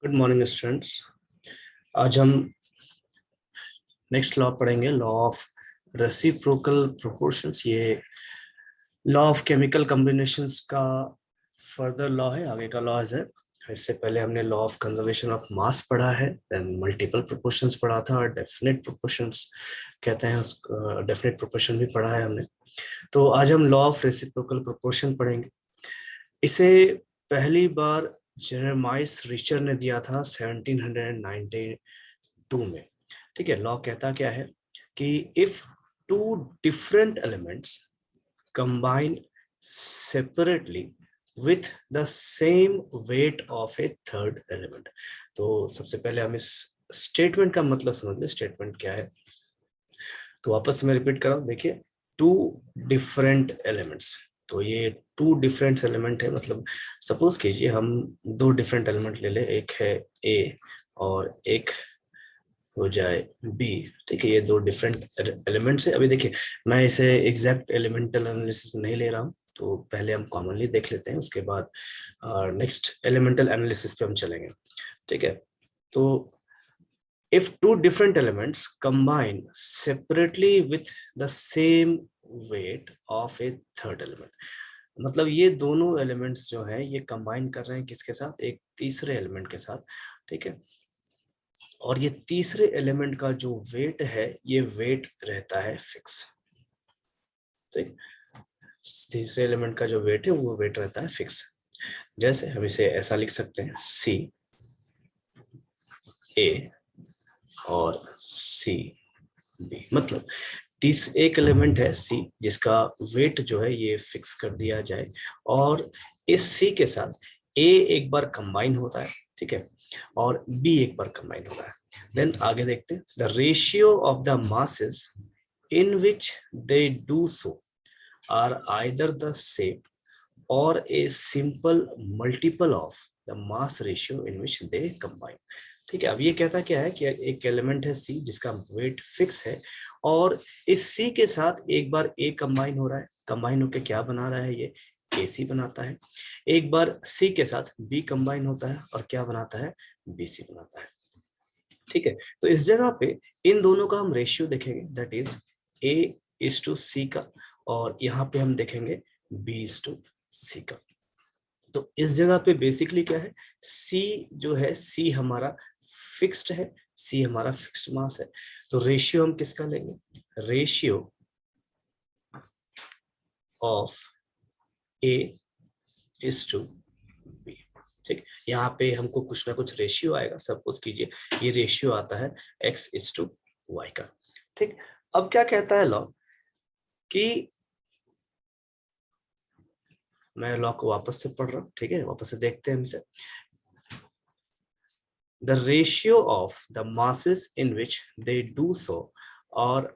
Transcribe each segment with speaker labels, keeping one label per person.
Speaker 1: Good morning students. आज हम next law पढ़ेंगे, लॉ ऑफ रेसिप्रोकल प्रोपोर्शंस। ये लॉ ऑफ केमिकल कॉम्बिनेशंस का फर्दर लॉ है, आगे का लॉ है। इससे पहले हमने law of conservation of mass पढ़ा है, देन मल्टीपल प्रोपोर्शंस पढ़ा था और डेफिनेट प्रोपोर्शंस कहते हैं, डेफिनेट प्रोपोर्शन भी पढ़ा है हमने। तो आज हम लॉ ऑफ रेसिप्रोकल प्रोपोर्शन पढ़ेंगे। इसे पहली बार जेरेमाइस रिचर ने दिया था 1792 में। ठीक है, लॉ कहता क्या है कि if two different elements combine separately with the same weight of A third element. तो सबसे पहले हम इस स्टेटमेंट का मतलब समझ लें, स्टेटमेंट क्या है। तो वापस मैं रिपीट कर रहा हूं, देखिए, टू डिफरेंट एलिमेंट्स। तो ये टू डिफरेंट एलिमेंट है, मतलब सपोज कीजिए हम दो डिफरेंट एलिमेंट ले ले, एक है ए और एक हो जाए बी। ठीक है, ये दो डिफरेंट एलिमेंट्स है। अभी देखिए, मैं इसे एग्जैक्ट एलिमेंटल एनालिसिस में नहीं ले रहा हूँ, तो पहले हम कॉमनली देख लेते हैं, उसके बाद नेक्स्ट एलिमेंटल एनालिसिस पे हम चलेंगे। ठीक है, तो if two different elements combine separately with the same weight of a third element, मतलब ये दोनों एलिमेंट्स जो हैं ये कंबाइन कर रहे हैं किसके साथ, एक तीसरे एलिमेंट के साथ। ठीक है, और ये तीसरे एलिमेंट का जो वेट है ये वेट रहता है फिक्स। ठीक, तीसरे एलिमेंट का जो वेट है वो वेट रहता है फिक्स। जैसे हम इसे ऐसा लिख सकते हैं, सी ए और सी बी। मतलब एक एलिमेंट है सी जिसका वेट जो है ये फिक्स कर दिया जाए, और इस सी के साथ ए एक बार कंबाइन होता है, ठीक है, और बी एक बार कंबाइन होता है। देन आगे देखते हैं, the ratio of the masses in which they do so are either the same और a simple multiple of the mass ratio in which they combine. ठीक है, अब ये कहता क्या है कि एक एलिमेंट है सी जिसका वेट फिक्स है, और इस सी के साथ एक बार ए कंबाइन हो रहा है, कंबाइन होकर क्या बना रहा है, ये ए सी बनाता है। एक बार सी के साथ बी कंबाइन होता है और क्या बनाता है, बी सी बनाता है। ठीक है, तो इस जगह पे इन दोनों का हम रेशियो देखेंगे, that is A is to C का, और यहाँ पे हम देखेंगे बी इज टू सी का। तो इस जगह पे बेसिकली क्या है, सी जो है, सी हमारा फिक्स्ड है, सी हमारा फिक्स्ड मास है। तो रेशियो हम किसका लेंगे, ratio of A is to B. ठीक, यहाँ पे हमको कुछ ना कुछ रेशियो आएगा। सपोज कीजिए ये रेशियो आता है x इज टू वाई का। ठीक, अब क्या कहता है लॉ, कि मैं लॉ को वापस से पढ़ रहा हूँ, ठीक है, वापस से देखते हैं इसे। The ratio of the masses in which they do so are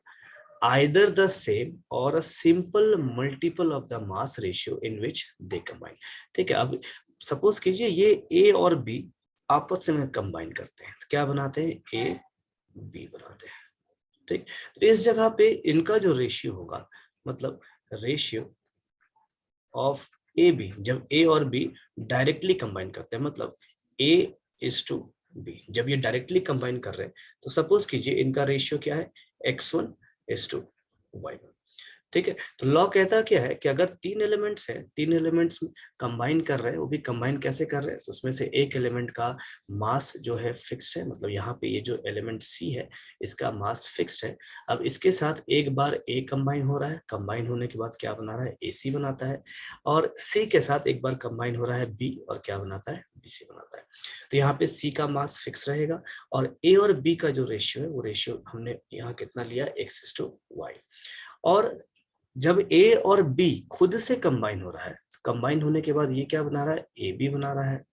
Speaker 1: either the same or a simple multiple of the mass ratio in which they combine। ठीक है, अब सपोज कीजिए ये A और B आपस में कंबाइन करते हैं, तो क्या बनाते हैं, A B बनाते हैं। ठीक, तो इस जगह पे इनका जो रेशियो होगा, मतलब रेशियो ऑफ ए बी, जब ए और बी डायरेक्टली कंबाइन करते हैं, मतलब ए इज टू बी, जब ये डायरेक्टली कंबाइन कर रहे हैं, तो सपोज कीजिए इनका रेशियो क्या है, x1 इज टू y1। ठीक है, तो लॉ कहता क्या है कि अगर तीन एलिमेंट्स हैं, तीन एलिमेंट्स कंबाइन कर रहे हैं, वो भी कंबाइन कैसे कर रहे हैं, तो उसमें से एक एलिमेंट का मास जो है फिक्स्ड है, मतलब यहाँ पे ये जो एलिमेंट सी है इसका मास फिक्स्ड है। अब इसके साथ एक बार ए कंबाइन हो रहा है, कंबाइन होने के बाद क्या बना रहा है, ए सी बनाता है, और सी के साथ एक बार कंबाइन हो रहा है बी, और क्या बनाता है, बी सी बनाता है। तो यहाँ पे सी का मास फिक्स रहेगा, और ए और बी का जो रेशियो है वो रेशियो हमने यहाँ कितना लिया, एक्स टू वाई। और जब ए और बी खुद से कंबाइन हो रहा है, कंबाइन होने के बाद ये क्या बना रहा है, ए बी बना रहा है।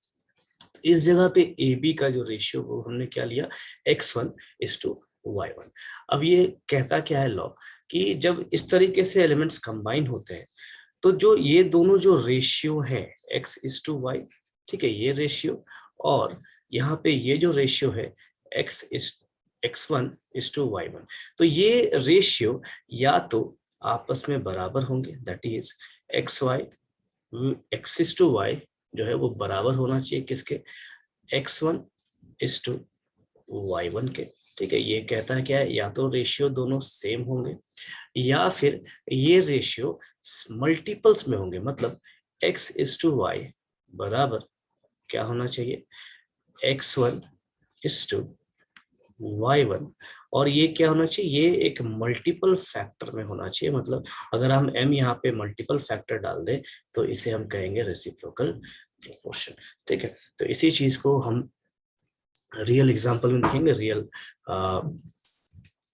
Speaker 1: इस जगह पे ए बी का जो रेशियो वो हमने क्या लिया, x1 इज टू y1। अब ये कहता क्या है लॉ, कि जब इस तरीके से एलिमेंट्स कंबाइन होते हैं, तो जो ये दोनों जो रेशियो है x इज टू वाई, ठीक है, ये रेशियो, और यहाँ पे ये जो रेशियो है x1 इज टू y1, तो ये रेशियो या तो आपस में बराबर होंगे, that is x is to y जो है वो बराबर होना चाहिए किसके, x1 इज टू y1 के। ठीक है, ये कहता है क्या है, या तो रेशियो दोनों सेम होंगे या फिर ये रेशियो मल्टीपल्स में होंगे, मतलब x इज टू वाई बराबर क्या होना चाहिए, x1 इज टू y1, और ये क्या होना चाहिए, ये एक मल्टीपल फैक्टर में होना चाहिए। मतलब अगर हम m यहाँ पे मल्टीपल फैक्टर डाल दें तो इसे हम कहेंगे रेसिप्रोकल प्रोपोर्शन। ठीक है, तो इसी चीज को हम रियल एग्जांपल में देखेंगे, रियल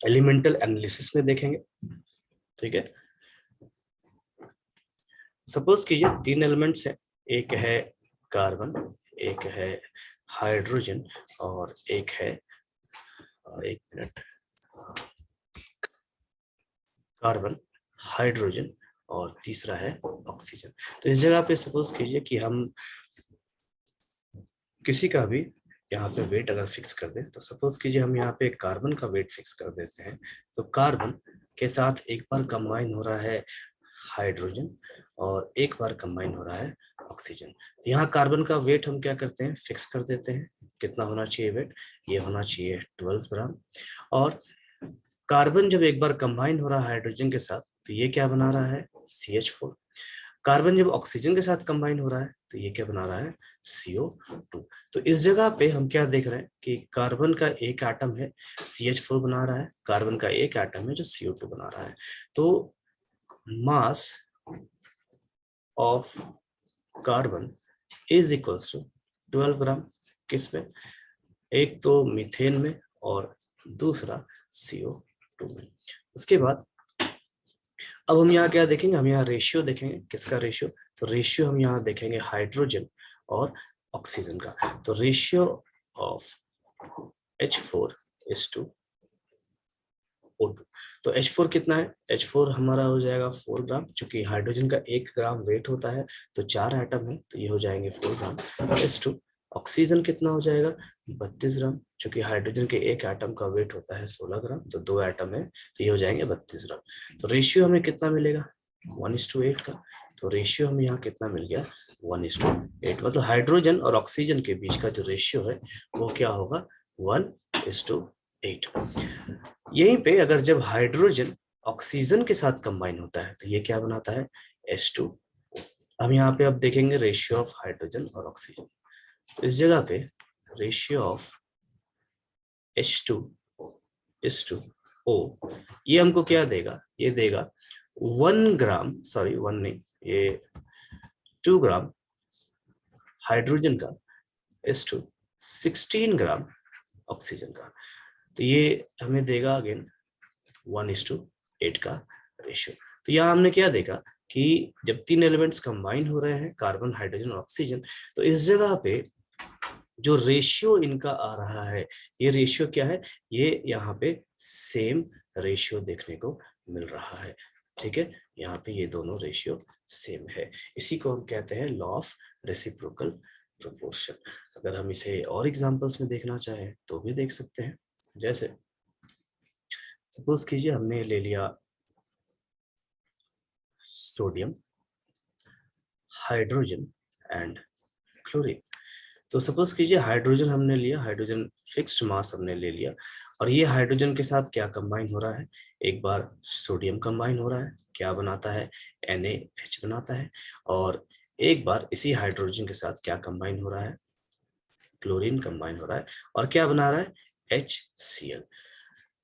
Speaker 1: एलिमेंटल एनालिसिस में देखेंगे। ठीक है, सपोज कीजिए तीन एलिमेंट्स है, एक है कार्बन, एक है हाइड्रोजन और एक है एक मिनट, कार्बन, हाइड्रोजन और तीसरा है ऑक्सीजन। तो इस जगह पे सपोज कीजिए कि हम किसी का भी यहाँ पे वेट अगर फिक्स कर दें, तो सपोज कीजिए हम यहाँ पे कार्बन का वेट फिक्स कर देते हैं, तो कार्बन के साथ एक बार कंबाइन हो रहा है हाइड्रोजन और एक बार कंबाइन हो रहा है ऑक्सीजन। तो यहाँ कार्बन का वेट हम क्या करते हैं, फिक्स कर देते हैं, कितना होना चाहिए वेट, ये होना चाहिए 12 ग्राम। और कार्बन जब एक बार कंबाइन हो रहा है हाइड्रोजन के साथ, तो ये क्या बना रहा है, CH4। कार्बन जब ऑक्सीजन के साथ कंबाइन हो रहा है तो ये क्या बना रहा है, CO2। तो इस जगह पे हम क्या देख रहे हैं कि कार्बन का एक एटम है CH4 बना रहा है, कार्बन का एक एटम है जो CO2 बना रहा है। तो mass of carbon is equals to 12 gram, किसमें, एक तो मीथेन में और दूसरा CO2 में। उसके बाद अब हम यहाँ क्या देखेंगे, हम यहाँ रेशियो देखेंगे, किसका रेशियो, तो रेशियो हम यहाँ देखेंगे हाइड्रोजन और ऑक्सीजन का। तो ratio of H4 is to O2। तो H4 कितना है, H4 हमारा हो जाएगा 4 ग्राम, चूंकि हाइड्रोजन का 1 ग्राम वेट होता है तो 4 एटम है तो ये हो जाएंगे 4 ग्राम। H2 ऑक्सीजन कितना हो जाएगा, 32 ग्राम, चूंकि हाइड्रोजन के एक एटम का वेट होता है 16 ग्राम, तो 2 एटम है तो ये हो जाएंगे 32 ग्राम। तो रेशियो हमें कितना मिलेगा, 1:8 का। तो रेशियो हमें यहाँ कितना मिल गया, 1:8। मतलब हाइड्रोजन और ऑक्सीजन के बीच का जो रेशियो है वो क्या होगा, 1:8। यहीं पे अगर जब हाइड्रोजन ऑक्सीजन के साथ कंबाइन होता है तो ये क्या बनाता है, H2। हम यहाँ पे अब देखेंगे रेशियो ऑफ हाइड्रोजन और ऑक्सीजन। तो इस जगह पे ratio of H2 is to O, ये हमको क्या देगा, ये देगा 1 ग्राम, सॉरी 1 नहीं, ये 2 ग्राम हाइड्रोजन का इज टू 16 ग्राम ऑक्सीजन का। तो ये हमें देगा अगेन 1:8 का रेशियो। तो यहाँ हमने क्या देखा कि जब तीन एलिमेंट्स कंबाइन हो रहे हैं, कार्बन, हाइड्रोजन और ऑक्सीजन, तो इस जगह पे जो रेशियो इनका आ रहा है, ये रेशियो क्या है, ये यहाँ पे सेम रेशियो देखने को मिल रहा है। ठीक है, यहाँ पे ये दोनों रेशियो सेम है। इसी को हम कहते हैं लॉ ऑफ रेसिप्रोकल प्रोपोर्शन। अगर हम इसे और एग्जांपल्स में देखना चाहें तो भी देख सकते हैं। जैसे सपोज कीजिए हमने ले लिया सोडियम, हाइड्रोजन एंड क्लोरीन। तो सपोज कीजिए हाइड्रोजन हमने लिया, हाइड्रोजन फिक्स्ड मास हमने ले लिया, और ये हाइड्रोजन के साथ क्या कंबाइन हो रहा है, एक बार सोडियम कंबाइन हो रहा है, क्या बनाता है, NaH बनाता है, और एक बार इसी हाइड्रोजन के साथ क्या कंबाइन हो रहा है, क्लोरीन कंबाइन हो रहा है, और क्या बना रहा है, HCl।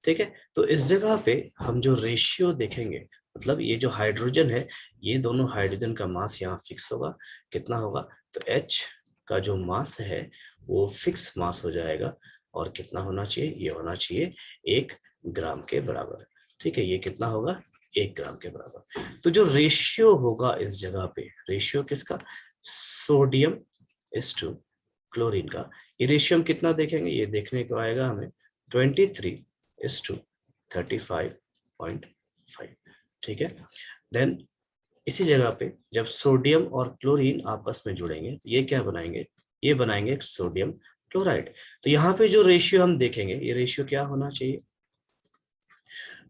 Speaker 1: ठीक है, तो इस जगह पे हम जो रेशियो देखेंगे, मतलब ये जो हाइड्रोजन है, ये दोनों हाइड्रोजन का मास यहाँ फिक्स होगा, कितना होगा, तो H का जो मास है वो फिक्स मास हो जाएगा, और कितना होना चाहिए, ये होना चाहिए 1 ग्राम के बराबर। ठीक है, ये कितना होगा, 1 ग्राम के बराबर। तो जो रेशियो होगा इस जगह पे, रेशियो किसका, सोडियम इज टू क्लोरीन का, ये रेशियो हम कितना देखेंगे, ये देखने को आएगा हमें 23:35.5। ठीक है, देन इसी जगह पे जब सोडियम और क्लोरीन आपस में जुड़ेंगे तो ये क्या बनाएंगे, ये बनाएंगे सोडियम क्लोराइड। तो यहाँ पे जो रेशियो हम देखेंगे, ये रेशियो क्या होना चाहिए,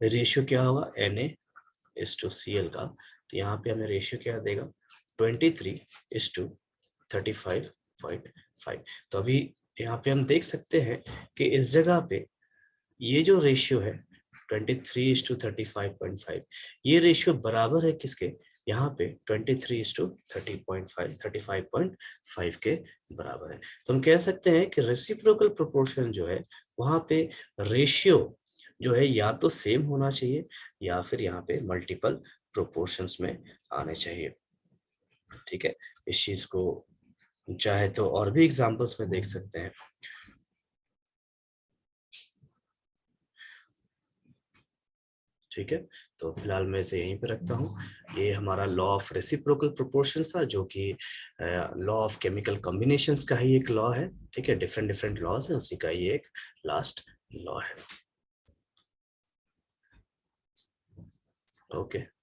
Speaker 1: रेशियो क्या होगा, Na:Cl का। तो यहाँ पे हमें रेशियो क्या देगा, 23:35.5। तो अभी यहाँ पे हम देख सकते हैं कि इस जगह पे ये जो रेशियो है 23:35.5, ये रेशियो बराबर है किसके, यहाँ पे 23:30.5 के बराबर है। तो हम कह सकते हैं कि रेसिप्रोकल प्रोपोर्शन जो है वहां पे रेशियो जो है या तो सेम होना चाहिए या फिर यहाँ पे मल्टीपल प्रोपोर्शंस में आने चाहिए। ठीक है, इस चीज को चाहे तो और भी एग्जांपल्स में देख सकते हैं। ठीक है, तो फिलहाल मैं इसे यहीं पे रखता हूँ। ये हमारा लॉ ऑफ रेसिप्रोकल प्रोपोर्शन था, जो कि लॉ ऑफ केमिकल कॉम्बिनेशंस का ही एक लॉ है। ठीक है, डिफरेंट डिफरेंट लॉज है, उसी का ये एक लास्ट लॉ है। ओके।